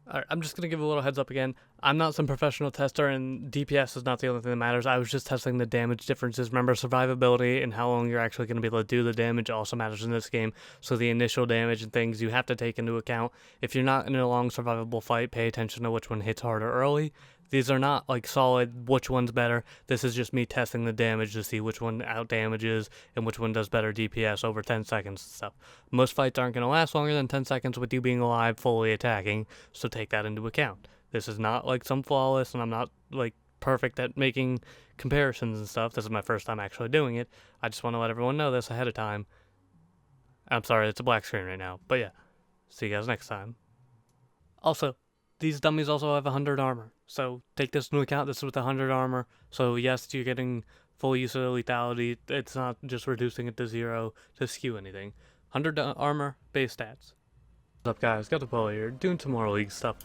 Alright, I'm just going to give a little heads up again. I'm not some professional tester, and DPS is not the only thing that matters. I was just testing the damage differences. Remember, survivability and how long you're actually going to be able to do the damage also matters in this game. So the initial damage and things you have to take into account. If you're not in a long survivable fight, pay attention to which one hits harder early. These are not like solid which one's better. This is just me testing the damage to see which one out damages and which one does better DPS over 10 seconds and stuff. Most fights aren't going to last longer than 10 seconds with you being alive, fully attacking, so take that into account. This is not like some flawless, and I'm not like perfect at making comparisons and stuff. This is my first time actually doing it. I just want to let everyone know this ahead of time. I'm sorry, it's a black screen right now, but yeah. See you guys next time. Also, these dummies also have 100 armor, so take this into account. This is with 100 armor, so yes, you're getting full use of lethality. It's not just reducing it to 0 to skew anything. 100 armor, base stats. What's up guys, got the Polo here, doing some more League stuff.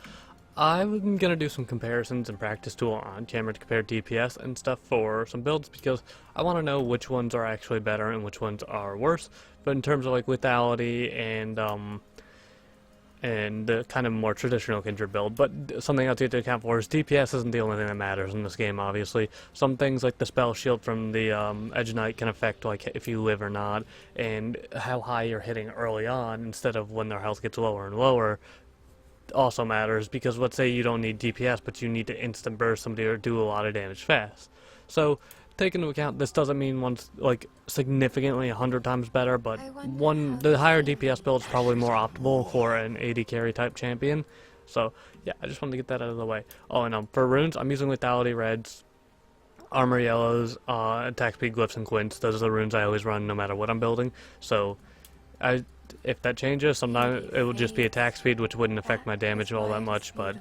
I'm gonna do some comparisons and practice tool on camera to compare DPS and stuff for some builds because I want to know which ones are actually better and which ones are worse. But in terms of like lethality and the kind of more traditional Kindred build, but something else you have to account for is DPS isn't the only thing that matters in this game, obviously. Some things like the spell shield from the Edge Knight can affect like if you live or not, and how high you're hitting early on instead of when their health gets lower and lower also matters, because let's say you don't need DPS but you need to instant burst somebody or do a lot of damage fast. So take into account this doesn't mean one's like significantly 100 times better, but the higher DPS build is probably more optimal for an AD carry type champion. So yeah, I just wanted to get that out of the way. Oh, and for runes, I'm using lethality reds, armor yellows, attack speed glyphs, and quints. Those are the runes I always run no matter what I'm building. So if that changes, sometimes it will just be attack speed, which wouldn't affect my damage all that much, but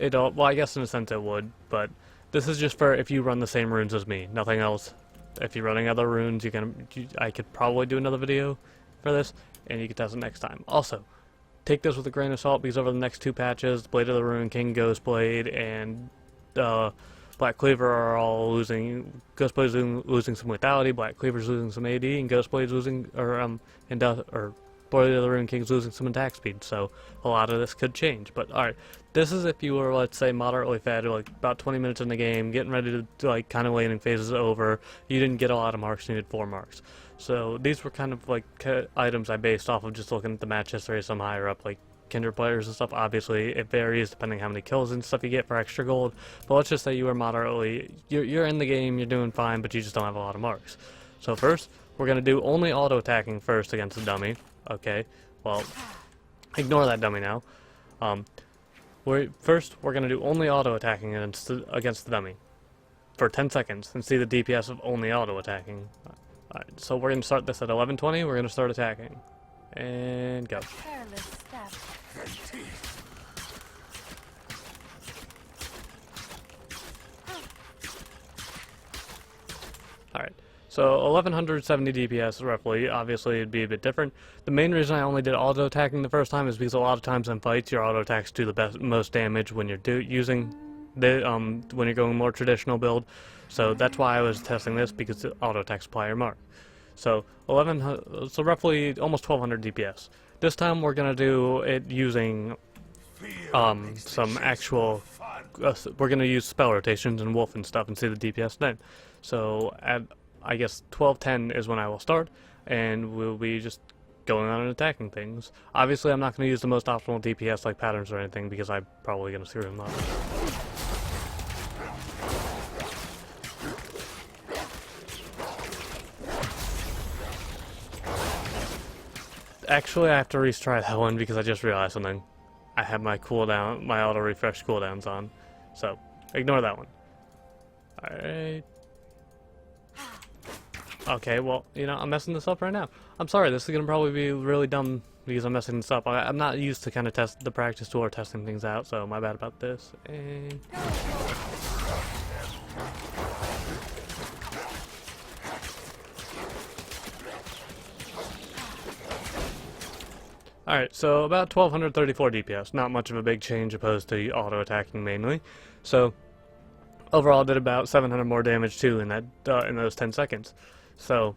well, I guess in a sense it would, but this is just for if you run the same runes as me, nothing else. If you're running other runes, I could probably do another video for this, and you can test it next time. Also, take this with a grain of salt, because over the next 2 patches, Blade of the Ruin King, Ghostblade, and Black Cleaver are all losing. Ghostblade's losing some lethality, Black Cleaver's losing some AD, and Ghostblade's losing, Blade of the Ruin King's losing some attack speed, so a lot of this could change. But alright, this is if you were, let's say, moderately fed, like about 20 minutes in the game, getting ready to like kind of laning phases over, you didn't get a lot of marks, you needed 4 marks. So these were kind of like items I based off of just looking at the match history of some higher up, like Kindred players and stuff. Obviously it varies depending how many kills and stuff you get for extra gold, but let's just say you were moderately, you're in the game, you're doing fine, but you just don't have a lot of marks. So first, we're going to do only auto attacking first against the dummy. Okay, well, ignore that dummy now. First, we're going to do only auto attacking against the dummy for 10 seconds and see the DPS of only auto attacking. Alright, so we're going to start this at 11:20. We're going to start attacking. And go. Alright. So 1170 DPS roughly. Obviously it'd be a bit different. The main reason I only did auto attacking the first time is because a lot of times in fights your auto attacks do the most damage when you're using the when you're going more traditional build. So that's why I was testing this, because the auto attack supply your mark. So so roughly almost 1200 DPS. This time we're gonna do it using some actual we're gonna use spell rotations and wolf and stuff and see the DPS then. So at I guess 12:10 is when I will start, and we'll be just going on and attacking things. Obviously, I'm not going to use the most optimal DPS like patterns or anything, because I'm probably going to screw them up. Actually, I have to retry that one because I just realized something. I have my cooldown, my auto refresh cooldowns on, so ignore that one. Alright. Okay, well, you know, I'm messing this up right now. I'm sorry, this is going to probably be really dumb because I'm messing this up. I'm not used to kind of test the practice tool or testing things out, so my bad about this. And alright, so about 1234 DPS. Not much of a big change opposed to auto attacking mainly. So overall, I did about 700 more damage too in that in those 10 seconds. So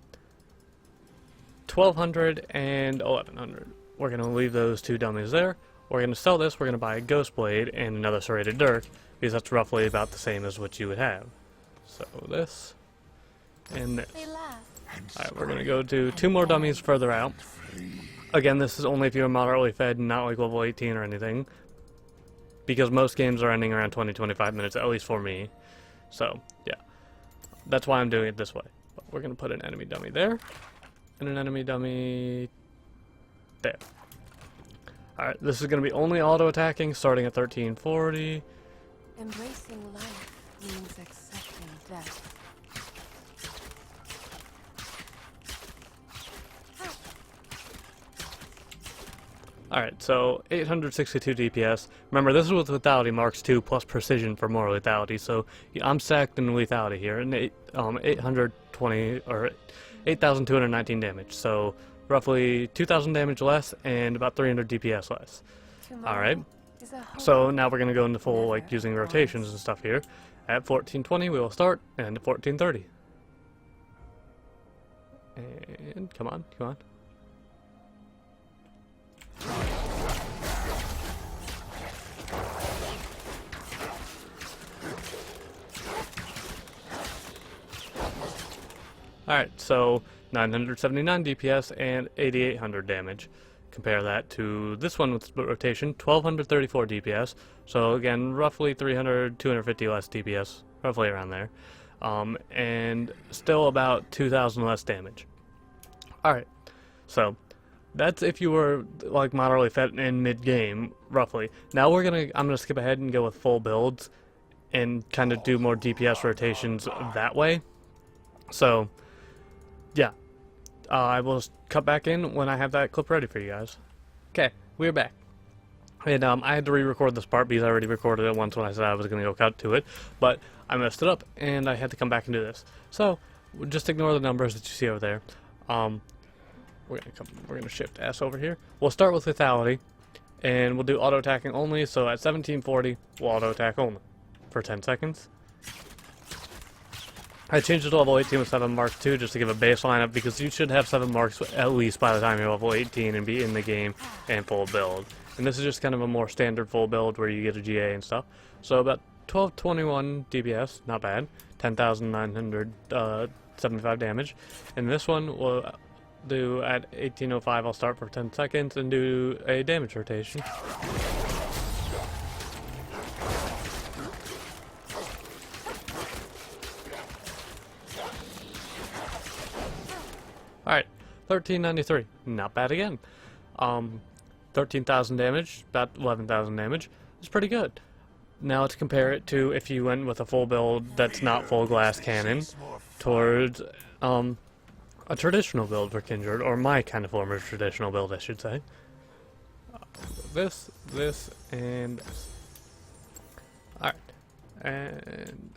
1200 and 1100. We're going to leave those 2 dummies there. we're going to sell this, we're going to buy a Ghost Blade and another Serrated Dirk, because that's roughly about the same as what you would have. So this, and this. Alright, we're going to go to 2 more dummies further out. Again, this is only if you're moderately fed, not like level 18 or anything, because most games are ending around 20-25 minutes, at least for me. So, yeah. That's why I'm doing it this way. But we're going to put an enemy dummy there, and an enemy dummy there. Alright, this is going to be only auto-attacking, starting at 1340. Embracing life means accepting death. Alright, so 862 DPS. Remember, this is with Lethality Marks 2 plus Precision for more Lethality, so I'm stacked in Lethality here, and 820, or 8,219 damage, so roughly 2,000 damage less, and about 300 DPS less. Alright, so now we're going to go into full, like, using rotations and stuff here. At 1420, we will start, and at 1430. And, come on, come on. Alright, so 979 DPS and 8,800 damage. Compare that to this one with split rotation, 1,234 DPS. So again, roughly 300, 250 less DPS, roughly around there. And still about 2,000 less damage. Alright, so that's if you were like moderately fed in mid-game, roughly. Now I'm gonna skip ahead and go with full builds and kind of do more DPS rotations that way. So, yeah. I will cut back in when I have that clip ready for you guys. Okay, we're back. And I had to re-record this part because I already recorded it once when I said I was going to go cut to it. But I messed it up and I had to come back and do this. So, just ignore the numbers that you see over there. We're gonna shift S over here. We'll start with Lethality, and we'll do auto attacking only. So at 1740, we'll auto attack only for 10 seconds. I changed it to level 18 with 7 marks too, just to give a baseline up, because you should have 7 marks at least by the time you're level 18 and be in the game and full build. And this is just kind of a more standard full build where you get a GA and stuff. So about 1221 DPS, not bad. 10,975 damage. And this one will do at 1805. I'll start for 10 seconds and do a damage rotation. Alright, 1393. Not bad again. 13,000 damage, about 11,000 damage. It's pretty good. Now let's compare it to if you went with a full build that's not full glass cannon towards a traditional build for Kindred, or my kind of form of traditional build, I should say. This, and this. Alright. And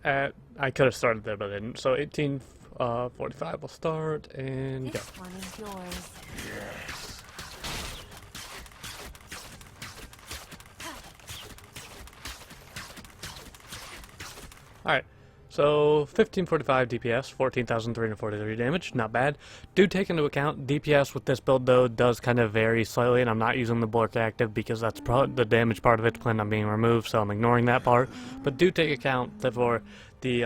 I could have started there, but I didn't. So 1845 will start, and go. This one is yours. Yes. Alright. So 1545 DPS, 14,343 damage, not bad. Do take into account DPS with this build though does kind of vary slightly, and I'm not using the Blurk active because that's the damage part of it planned on being removed, so I'm ignoring that part. But do take account that for the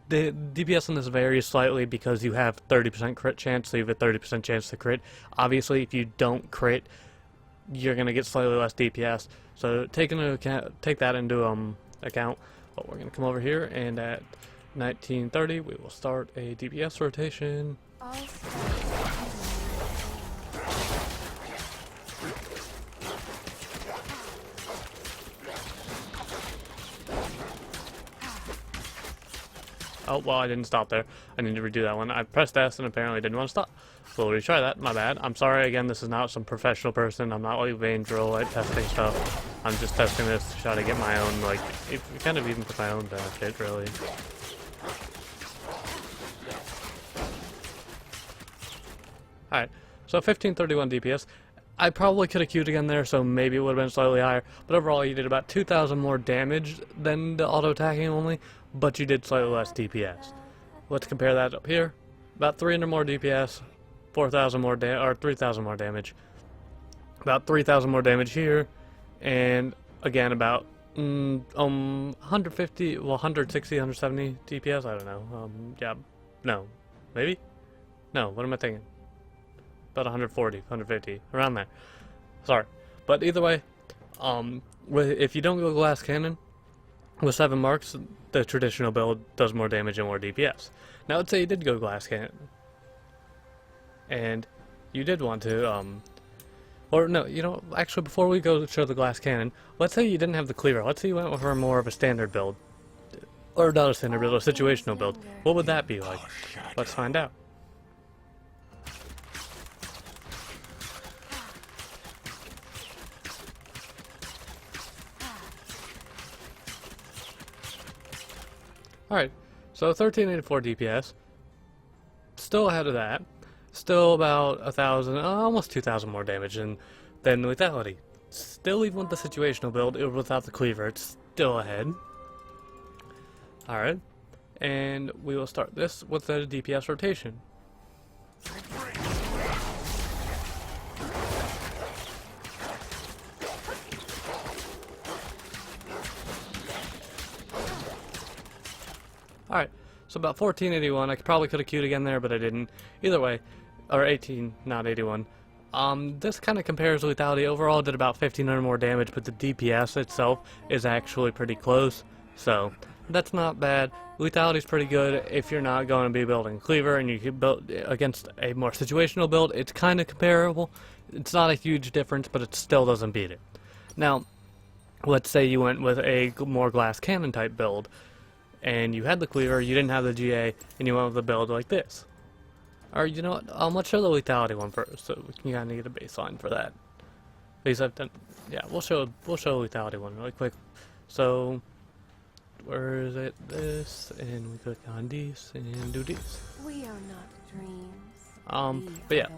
the DPS on this varies slightly because you have 30% crit chance, so you have a 30% chance to crit. Obviously, if you don't crit, you're gonna get slightly less DPS. So take that into account. But we're going to come over here, and at 1930 we will start a DPS rotation. Oh, well, I didn't stop there. I need to redo that one. I pressed S and apparently didn't want to stop. So we'll retry that. My bad. I'm sorry again, this is not some professional person. I'm not like Vane Drill, like testing stuff. I'm just testing this to try to get my own, like, kind of even for my own benefit, really. Alright, so 1531 DPS. I probably could have queued again there, so maybe it would have been slightly higher. But overall, you did about 2,000 more damage than the auto-attacking only, but you did slightly less DPS. Let's compare that up here. About 300 more DPS, 4,000 more or 3,000 more damage. About 3,000 more damage here, and again about 150, well 160, 170 DPS. I don't know. Yeah, no, maybe, no. What am I thinking? About 140, 150, around there. Sorry, but either way, if you don't go glass cannon with 7 marks, the traditional build does more damage and more DPS. Now let's say you did go glass cannon, and you did want to, or no, you know, actually before we go show the glass cannon, let's say you didn't have the cleaver. Let's say you went for more of a standard build, or not a standard build, a situational build. What would that be like? Let's find out. Alright, so 1384 DPS, still ahead of that, still about 1,000, almost 2,000 more damage than lethality. Still, even with the situational build, without the cleaver, it's still ahead. Alright, and we will start this with the DPS rotation. Alright, so about 1481. I probably could have queued again there, but I didn't. Either way, or 18, not 81. This kind of compares to lethality. Overall, did about 1,500 more damage, but the DPS itself is actually pretty close. So, that's not bad. Lethality is pretty good if you're not going to be building cleaver and you can build against a more situational build. It's kind of comparable. It's not a huge difference, but it still doesn't beat it. Now, let's say you went with a more glass cannon type build, and you had the cleaver, you didn't have the GA, and you went with a build like this. Or, you know what, let's show the lethality one first, so we can kind of get a baseline for that. At least I've done, yeah, we'll show lethality one really quick. So, where is it? This, and we click on these, and do these. We are not dreams. But yeah.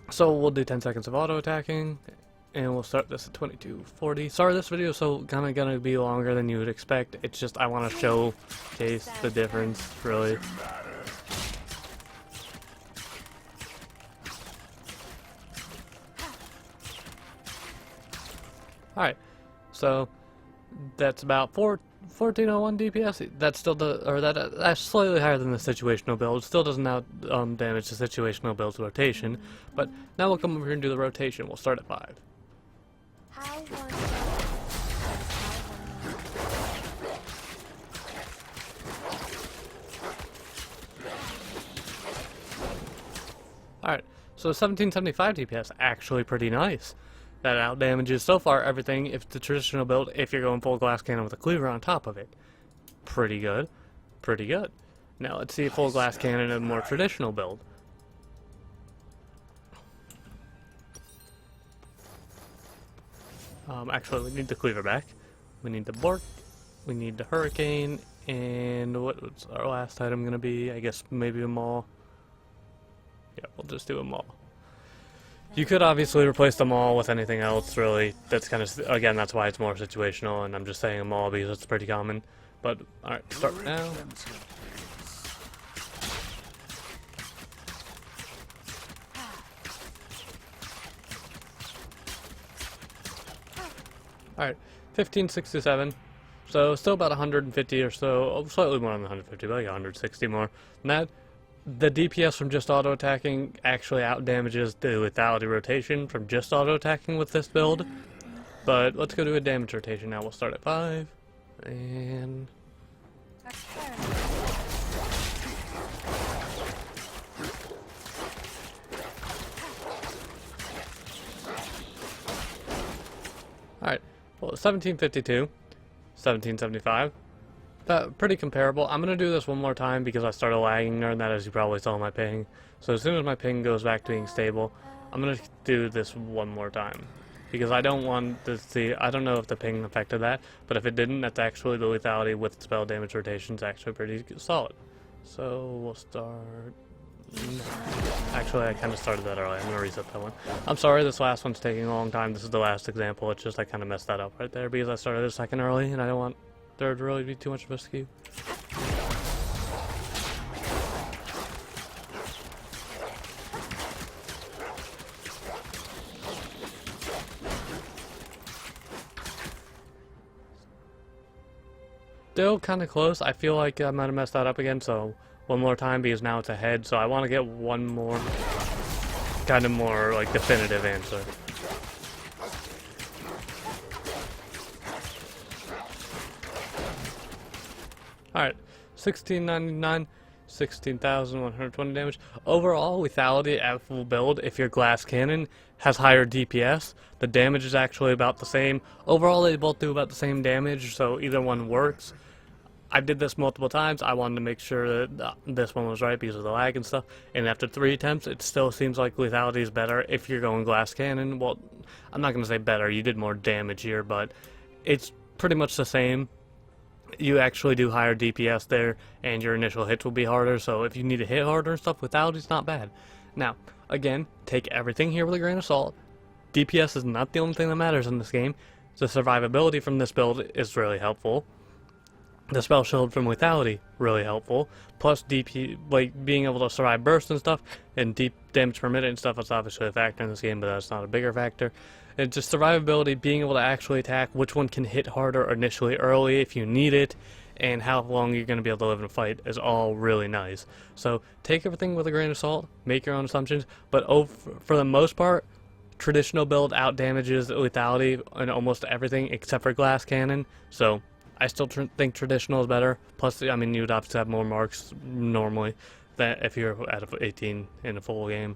So we'll do 10 seconds of auto attacking, and we'll start this at 22:40. Sorry, this video is so kind of gonna be longer than you would expect. It's just I want to showcase the difference, really. Alright, so that's about 1401 DPS. That's still that's slightly higher than the situational build. Still doesn't out damage the situational build's rotation. But now we'll come over here and do the rotation. We'll start at 5. Alright, so 1775 DPS, actually pretty nice. That out damages so far everything if the traditional build, if you're going full glass cannon with a cleaver on top of it. Pretty good. Pretty good. Now let's see a full glass cannon and a more traditional build. Actually, we need the cleaver back. We need the Bork. We need the Hurricane. And what's our last item going to be? I guess maybe a Maul. Yeah, we'll just do a Maul. You could obviously replace the Maul with anything else, really. That's kind of, again, that's why it's more situational, and I'm just saying a Maul because it's pretty common. But, alright, start now. Alright, 1567. So, still about 150 or so, slightly more than 150, but like 160 more. And that, the DPS from just auto-attacking actually out-damages the lethality rotation from just auto-attacking with this build. But let's go do a damage rotation now. We'll start at 5. And... Alright, well, 1752, 1775. Pretty comparable. I'm going to do this one more time because I started lagging during that, as you probably saw my ping. So as soon as my ping goes back to being stable, I'm going to do this one more time. Because I don't want to see, I don't know if the ping affected that, but if it didn't, that's actually the lethality with spell damage rotation is actually pretty solid. So we'll start... Actually, I kind of started that early. I'm going to reset that one. I'm sorry, this last one's taking a long time. This is the last example. It's just I kind of messed that up right there because I started a second early and I don't want there would really be too much of a skew. still kind of close. I feel like I might have messed that up again, so one more time because now it's ahead. So I want to get one more kind of more like definitive answer. Alright, 1699, 16,120 damage. Overall, lethality at full build, if your glass cannon has higher DPS, the damage is actually about the same. Overall, they both do about the same damage, so either one works. I did this multiple times. I wanted to make sure that this one was right because of the lag and stuff. And after 3 attempts, it still seems like lethality is better if you're going glass cannon. Well, I'm not going to say better. You did more damage here, but it's pretty much the same. You actually do higher DPS there, and your initial hits will be harder. So if you need to hit harder and stuff, lethality's not bad. Now, again, take everything here with a grain of salt. DPS is not the only thing that matters in this game. The survivability from this build is really helpful. The spell shield from lethality, really helpful. Plus DP, like being able to survive bursts and stuff, and deep damage per minute and stuff, that's obviously a factor in this game, but that's not a bigger factor. And just survivability, being able to actually attack, which one can hit harder initially early if you need it, and how long you're going to be able to live in a fight is all really nice. So take everything with a grain of salt, make your own assumptions, but for the most part, traditional build out damages lethality in almost everything except for glass cannon. So I still think traditional is better. Plus, I mean, you would obviously have more marks normally than if you're at 18 in a full game.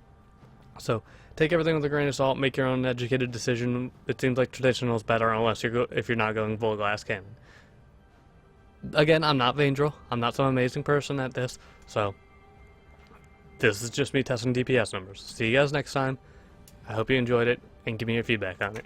So take everything with a grain of salt. Make your own educated decision. It seems like traditional is better unless if you're not going full glass cannon. Again, I'm not Vangel. I'm not some amazing person at this. So this is just me testing DPS numbers. See you guys next time. I hope you enjoyed it, and give me your feedback on it.